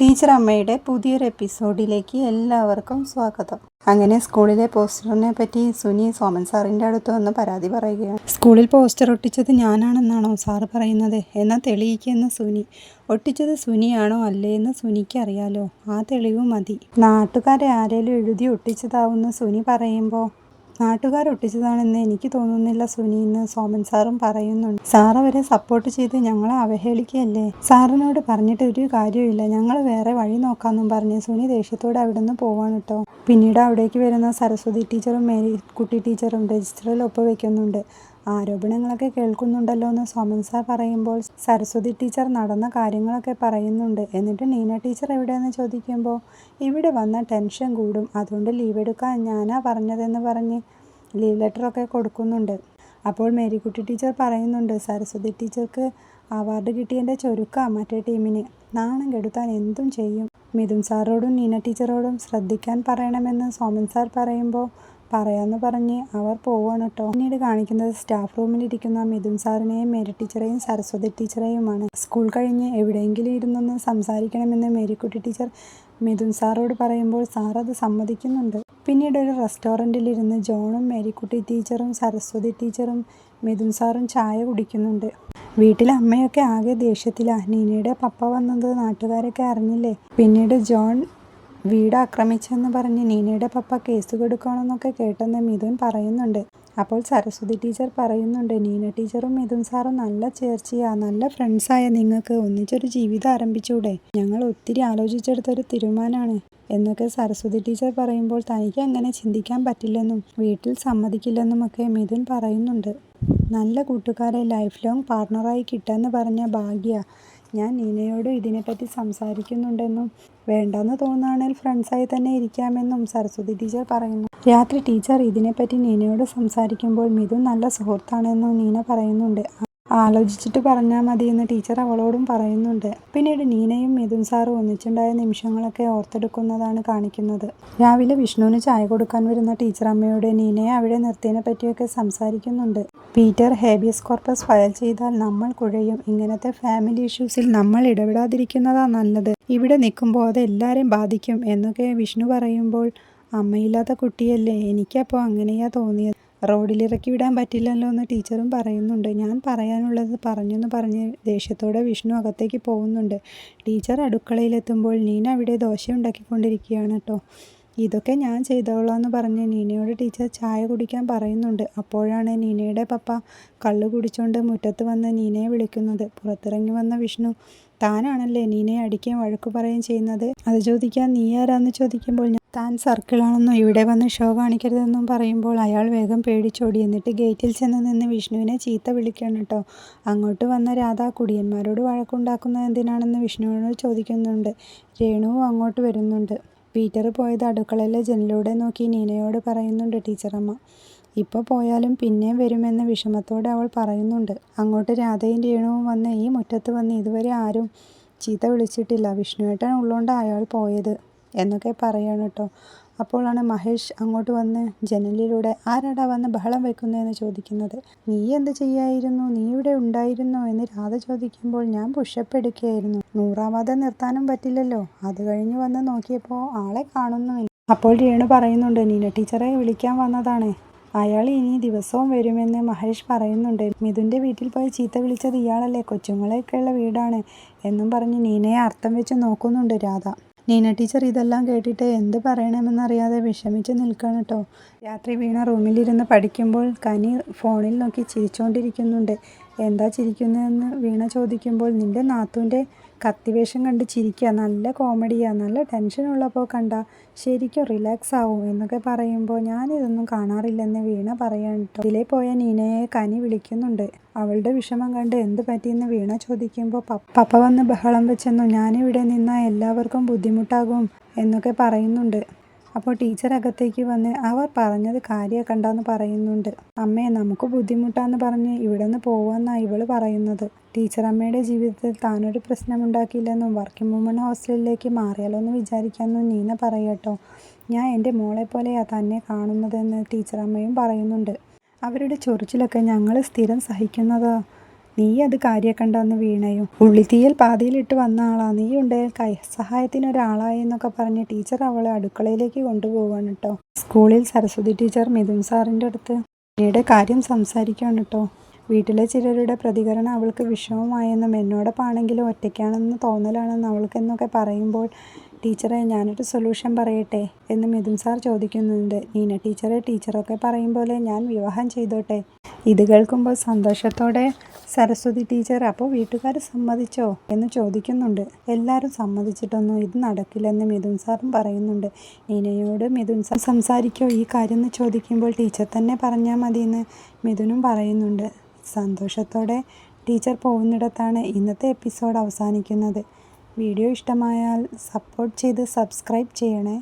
Teacher അമ്മയുടെ പുതിയൊരു എപ്പിസോഡിലേക്ക് എല്ലാവർക്കും സ്വാഗതം. അങ്ങനെ സ്കൂളിലെ പോസ്റ്ററിനെ പറ്റി സുനി സോമൻ സാറിൻ്റെ അടുത്ത് വന്ന് പരാതി പറയുകയാണ്. സ്കൂളിൽ പോസ്റ്റർ ഒട്ടിച്ചത് ഞാനാണെന്നാണോ സാറ് പറയുന്നത്? എന്നാൽ തെളിയിക്കുമെന്ന് സുനി. ഒട്ടിച്ചത് സുനിയാണോ അല്ലേ എന്ന് സുനിക്ക് അറിയാലോ, ആ തെളിവ് മതി. നാട്ടുകാരെ ആരേലും എഴുതി ഒട്ടിച്ചതാവുമെന്ന് സുനി പറയുമ്പോൾ നാട്ടുകാരൊട്ടിച്ചതാണെന്ന് എനിക്ക് തോന്നുന്നില്ല സുനി എന്ന് സോമൻ സാറും പറയുന്നുണ്ട്. സാർ അവരെ സപ്പോർട്ട് ചെയ്ത് ഞങ്ങളെ അവഹേളിക്കുകയല്ലേ? സാറിനോട് പറഞ്ഞിട്ട് ഒരു കാര്യമില്ല, ഞങ്ങൾ വേറെ വഴി നോക്കാമെന്നും പറഞ്ഞ് സുനി ദേഷ്യത്തോടെ അവിടെ നിന്ന് പോവാണ് കേട്ടോ. പിന്നീട് അവിടേക്ക് വരുന്ന സരസ്വതി ടീച്ചറും മേരിക്കുട്ടി ടീച്ചറും രജിസ്റ്ററിൽ ഒപ്പുവെക്കുന്നുണ്ട്. ആരോപണങ്ങളൊക്കെ കേൾക്കുന്നുണ്ടല്ലോ എന്ന് സോമൻ സാർ പറയുമ്പോൾ സരസ്വതി ടീച്ചർ നടന്ന കാര്യങ്ങളൊക്കെ പറയുന്നുണ്ട്. എന്നിട്ട് നീന ടീച്ചർ എവിടെയെന്ന് ചോദിക്കുമ്പോൾ ഇവിടെ വന്ന ടെൻഷൻ കൂടും, അതുകൊണ്ട് ലീവ് എടുക്കാൻ ഞാനാ പറഞ്ഞതെന്ന് പറഞ്ഞ് ലീവ് ലെറ്ററൊക്കെ കൊടുക്കുന്നുണ്ട്. അപ്പോൾ മേരിക്കുട്ടി ടീച്ചർ പറയുന്നുണ്ട്, സരസ്വതി ടീച്ചർക്ക് അവാർഡ് കിട്ടിയതിൻ്റെ ചൊരുക്കാ മറ്റേ ടീമിന്, നാണം കെടുത്താൻ എന്തും ചെയ്യും. മിഥുൻ സാറോടും നീന ടീച്ചറോടും ശ്രദ്ധിക്കാൻ പറയണമെന്ന് സോമൻ സാർ പറയുമ്പോൾ പറയാമെന്ന് പറഞ്ഞ് അവർ പോവുകയാണ് കേട്ടോ. പിന്നീട് കാണിക്കുന്നത് സ്റ്റാഫ് റൂമിലിരിക്കുന്ന മിഥുൻ സാറിനെയും മേരി ടീച്ചറെയും സരസ്വതി ടീച്ചറെയുമാണ്. സ്കൂൾ കഴിഞ്ഞ് എവിടെയെങ്കിലും ഇരുന്നൊന്ന് സംസാരിക്കണമെന്ന് മേരിക്കുട്ടി ടീച്ചർ മിഥുൻ സാറോട് പറയുമ്പോൾ സാർ അത് സമ്മതിക്കുന്നുണ്ട്. പിന്നീട് ഒരു റെസ്റ്റോറൻറ്റിലിരുന്ന് ജോണും മേരിക്കുട്ടി ടീച്ചറും സരസ്വതി ടീച്ചറും മിഥുൻ സാറും ചായ കുടിക്കുന്നുണ്ട്. വീട്ടിലെ അമ്മയൊക്കെ ആകെ ദേഷ്യത്തിലാണ്. നീനയുടെ പപ്പ വന്നത് നാട്ടുകാരൊക്കെ അറിഞ്ഞില്ലേ? പിന്നീട് ജോൺ വീട് ആക്രമിച്ചെന്ന് പറഞ്ഞ് നീനയുടെ പപ്പ കേസ് കൊടുക്കണമെന്നൊക്കെ കേട്ടെന്ന് മിഥുൻ പറയുന്നുണ്ട്. അപ്പോൾ സരസ്വതി ടീച്ചർ പറയുന്നുണ്ട്, നീന ടീച്ചറും മിഥുൻ സാറും നല്ല ചേർച്ചയാ, നല്ല ഫ്രണ്ട്സായ നിങ്ങൾക്ക് ഒന്നിച്ചൊരു ജീവിതം ആരംഭിച്ചൂടെ? ഞങ്ങൾ ഒത്തിരി ആലോചിച്ചെടുത്തൊരു തീരുമാനമാണ് എന്നൊക്കെ സരസ്വതി ടീച്ചർ പറയുമ്പോൾ തനിക്ക് അങ്ങനെ ചിന്തിക്കാൻ പറ്റില്ലെന്നും വീട്ടിൽ സമ്മതിക്കില്ലെന്നുമൊക്കെ മിഥുൻ പറയുന്നുണ്ട്. നല്ല കൂട്ടുകാരെ ലൈഫ് ലോങ് പാർട്ണറായി കിട്ടാന്ന് പറഞ്ഞ ഭാഗ്യ. ഞാൻ നീനയോട് ഇതിനെപ്പറ്റി സംസാരിക്കുന്നുണ്ടെന്നും വേണ്ടെന്ന് തോന്നുകയാണെങ്കിൽ ഫ്രണ്ട്സായി തന്നെ ഇരിക്കാമെന്നും സരസ്വതി ടീച്ചർ പറയുന്നു. രാത്രി ടീച്ചർ ഇതിനെപ്പറ്റി നീനയോട് സംസാരിക്കുമ്പോൾ മിഥുൻ നല്ല സുഹൃത്താണെന്നും നീന പറയുന്നുണ്ട്. ആലോചിച്ചിട്ട് പറഞ്ഞാൽ മതിയെന്ന് ടീച്ചർ അവളോടും പറയുന്നുണ്ട്. പിന്നീട് നീനയും മിഥുൻ സാറും ഒന്നിച്ചുണ്ടായ നിമിഷങ്ങളൊക്കെ ഓർത്തെടുക്കുന്നതാണ് കാണിക്കുന്നത്. രാവിലെ വിഷ്ണുവിന് ചായ കൊടുക്കാൻ വരുന്ന ടീച്ചർ അമ്മയോട് നീനയെ അവിടെ നിർത്തിയതിനെ പറ്റിയൊക്കെ സംസാരിക്കുന്നുണ്ട്. പീറ്റർ ഹേബിയസ് കോർപ്പസ് ഫയൽ ചെയ്താൽ നമ്മൾ കുഴയും, ഇങ്ങനത്തെ ഫാമിലി ഇഷ്യൂസിൽ നമ്മൾ ഇടപെടാതിരിക്കുന്നതാ നല്ലത്, ഇവിടെ നിൽക്കുമ്പോൾ അത് എല്ലാവരെയും ബാധിക്കും എന്നൊക്കെ വിഷ്ണു പറയുമ്പോൾ അമ്മയില്ലാത്ത കുട്ടിയല്ലേ, എനിക്കപ്പോൾ അങ്ങനെയാ തോന്നിയത്, റോഡിലിറക്കി വിടാൻ പറ്റില്ലല്ലോ എന്ന് ടീച്ചറും പറയുന്നുണ്ട്. ഞാൻ പറയാനുള്ളത് പറഞ്ഞെന്ന് പറഞ്ഞ് ദേഷ്യത്തോടെ വിഷ്ണു അകത്തേക്ക് പോകുന്നുണ്ട്. ടീച്ചർ അടുക്കളയിലെത്തുമ്പോൾ നീന അവിടെ ദോശ ഉണ്ടാക്കിക്കൊണ്ടിരിക്കുകയാണ് കേട്ടോ. ഇതൊക്കെ ഞാൻ ചെയ്തോളാമെന്ന് പറഞ്ഞ് നീനയോട് ടീച്ചർ ചായ കുടിക്കാൻ പറയുന്നുണ്ട്. അപ്പോഴാണ് നീനയുടെ പപ്പ കള്ളു കുടിച്ചുകൊണ്ട് മുറ്റത്ത് വന്ന് നീനയെ വിളിക്കുന്നത്. പുറത്തിറങ്ങി വന്ന വിഷ്ണു, താനാണല്ലേ നീനയെ അടിക്കുകയും വഴക്കു പറയുകയും ചെയ്യുന്നത്, അത് ചോദിക്കാൻ നീ ആരാന്ന് ചോദിക്കുമ്പോൾ താൻ സർക്കിളാണെന്നും ഇവിടെ വന്ന് ഷോ കാണിക്കരുതെന്നും പറയുമ്പോൾ അയാൾ വേഗം പേടിച്ചോടി. എന്നിട്ട് ഗേറ്റിൽ ചെന്ന് നിന്ന് വിഷ്ണുവിനെ ചീത്ത വിളിക്കണം കേട്ടോ. അങ്ങോട്ട് വന്ന രാധ കുടിയന്മാരോട് വഴക്കുണ്ടാക്കുന്നത് എന്തിനാണെന്ന് വിഷ്ണുവിനോട് ചോദിക്കുന്നുണ്ട്. രേണുവും അങ്ങോട്ട് വരുന്നുണ്ട്. പീറ്റർ പോയത് അടുക്കളയിലെ ജനലിലൂടെ നോക്കി നീനയോട് പറയുന്നുണ്ട് ടീച്ചറമ്മ. ഇപ്പോൾ പോയാലും പിന്നെയും വരുമെന്ന് വിഷമത്തോടെ അവൾ പറയുന്നുണ്ട്. അങ്ങോട്ട് രാധയും രേണുവും വന്ന് ഈ മുറ്റത്ത് വന്ന് ഇതുവരെ ആരും ചീത്ത വിളിച്ചിട്ടില്ല, വിഷ്ണുവേട്ടൻ ഉള്ളോണ്ട് അയാൾ പോയത് എന്നൊക്കെ പറയാണ് കേട്ടോ. അപ്പോഴാണ് മഹേഷ് അങ്ങോട്ട് വന്ന് ജനലിലൂടെ ആരാടാ വന്ന് ബഹളം വെക്കുന്നതെന്ന് ചോദിക്കുന്നത്. നീ എന്ത് ചെയ്യായിരുന്നു, നീ ഇവിടെ ഉണ്ടായിരുന്നോ എന്ന് രാധ ചോദിക്കുമ്പോൾ ഞാൻ പുഷപ്പ് എടുക്കുകയായിരുന്നു, 100ആവാതെ നിർത്താനും പറ്റില്ലല്ലോ, അത് കഴിഞ്ഞ് വന്ന് നോക്കിയപ്പോൾ ആളെ കാണുന്നുമില്ല. അപ്പോൾ രേണു പറയുന്നുണ്ട്, നീന ടീച്ചറെ വിളിക്കാൻ വന്നതാണ്, അയാൾ ഇനി ദിവസവും വരുമെന്ന് മഹേഷ് പറയുന്നുണ്ട്. മിഥുൻ്റെ വീട്ടിൽ പോയി ചീത്ത വിളിച്ചത് ഇയാളല്ലേ, കൊച്ചുങ്ങളെയൊക്കെയുള്ള വീടാണ് എന്നും പറഞ്ഞ് നീനയെ അർത്ഥം വെച്ച് നോക്കുന്നുണ്ട് രാധ. നീന ടീച്ചർ ഇതെല്ലാം കേട്ടിട്ട് എന്ത് പറയണമെന്നറിയാതെ വിഷമിച്ച് നിൽക്കണം കേട്ടോ. രാത്രി വീണ റൂമിലിരുന്ന് പഠിക്കുമ്പോൾ കനി ഫോണിൽ നോക്കി ചിരിച്ചുകൊണ്ടിരിക്കുന്നുണ്ട്. എന്താ ചിരിക്കുന്നതെന്ന് വീണ ചോദിക്കുമ്പോൾ നിൻ്റെ നാത്തൂൻ്റെ കത്തിവേഷം കണ്ട് ചിരിക്കുക, നല്ല കോമഡിയാ, നല്ല ടെൻഷനുള്ളപ്പോൾ കണ്ട ശരിക്കും റിലാക്സ് ആവും എന്നൊക്കെ പറയുമ്പോൾ ഞാനിതൊന്നും കാണാറില്ലെന്ന് വീണ പറയാൻ കേട്ടോ. ഇതിലേ പോയ നീനയെ കനി വിളിക്കുന്നുണ്ട്. അവളുടെ വിഷമം കണ്ട് എന്ത് പറ്റിയെന്ന് വീണ ചോദിക്കുമ്പോൾ പപ്പ വന്ന് ബഹളം വെച്ചെന്നു, ഞാനിവിടെ നിന്നാൽ എല്ലാവർക്കും ബുദ്ധിമുട്ടാകും എന്നൊക്കെ പറയുന്നുണ്ട്. അപ്പോൾ ടീച്ചർ അകത്തേക്ക് വന്ന് അവർ പറഞ്ഞത് കാര്യമാക്കണ്ടെന്ന് പറയുന്നുണ്ട്. അമ്മേ നമുക്ക് ബുദ്ധിമുട്ടാന്ന് പറഞ്ഞ് ഇവിടെ നിന്ന് പോവാന്നാണ് ഇവള് പറയുന്നത്. ടീച്ചർ അമ്മയുടെ ജീവിതത്തിൽ താനൊരു പ്രശ്നമുണ്ടാക്കിയില്ലെന്നും വർക്കിംഗ് വുമൺ ഹോസ്റ്റലിലേക്ക് മാറിയാലോ എന്ന് വിചാരിക്കാമെന്നും നീന പറയട്ടോ. ഞാൻ എൻ്റെ മോളെ പോലെയാ തന്നെ കാണുന്നതെന്ന് ടീച്ചർ അമ്മയും പറയുന്നുണ്ട്. അവരുടെ ചൊറിച്ചിലൊക്കെ ഞങ്ങൾ സ്ഥിരം സഹിക്കുന്നതാ നീ അത് കാര്യക്കണ്ടെന്ന് വീണയും. ഉള്ളിത്തീയൽ പാതിയിലിട്ട് വന്ന ആളാ, നീ ഉണ്ടെങ്കിൽ സഹായത്തിനൊരാളായി എന്നൊക്കെ പറഞ്ഞ് ടീച്ചർ അവളെ അടുക്കളയിലേക്ക് കൊണ്ടുപോവാണ് കേട്ടോ. സ്കൂളിൽ സരസ്വതി ടീച്ചർ മിഥുൻ സാറിൻ്റെ അടുത്ത് പിന്നീട് കാര്യം സംസാരിക്കുകയാണ് കേട്ടോ. വീട്ടിലെ ചിലരുടെ പ്രതികരണം അവൾക്ക് വിഷമമായെന്നും എന്നോടൊപ്പാണെങ്കിലും ഒറ്റയ്ക്കാണെന്ന് തോന്നലാണെന്ന് അവൾക്കെന്നൊക്കെ പറയുമ്പോൾ ടീച്ചറെ ഞാനൊരു സൊല്യൂഷൻ പറയട്ടെ എന്ന് മിഥുൻ സാർ ചോദിക്കുന്നുണ്ട്. നീന ടീച്ചറൊക്കെ പറയും പോലെ ഞാൻ വിവാഹം ചെയ്തോട്ടെ. ഇത് കേൾക്കുമ്പോൾ സന്തോഷത്തോടെ സരസ്വതി ടീച്ചർ അപ്പോൾ വീട്ടുകാർ സമ്മതിച്ചോ എന്ന് ചോദിക്കുന്നുണ്ട്. എല്ലാവരും സമ്മതിച്ചിട്ടൊന്നും ഇത് നടക്കില്ലെന്ന് മിഥുൻ സാറും പറയുന്നുണ്ട്. നീനയോട് മിഥുൻ സാർ സംസാരിക്കോ ഈ കാര്യം എന്ന് ചോദിക്കുമ്പോൾ ടീച്ചർ തന്നെ പറഞ്ഞാൽ മതിയെന്ന് മിഥുനും പറയുന്നുണ്ട്. സന്തോഷത്തോടെ ടീച്ചർ പോകുന്നിടത്താണ് ഇന്നത്തെ എപ്പിസോഡ് അവസാനിക്കുന്നത്. വീഡിയോ ഇഷ്ടമായാൽ സപ്പോർട്ട് ചെയ്ത് സബ്സ്ക്രൈബ് ചെയ്യണേ.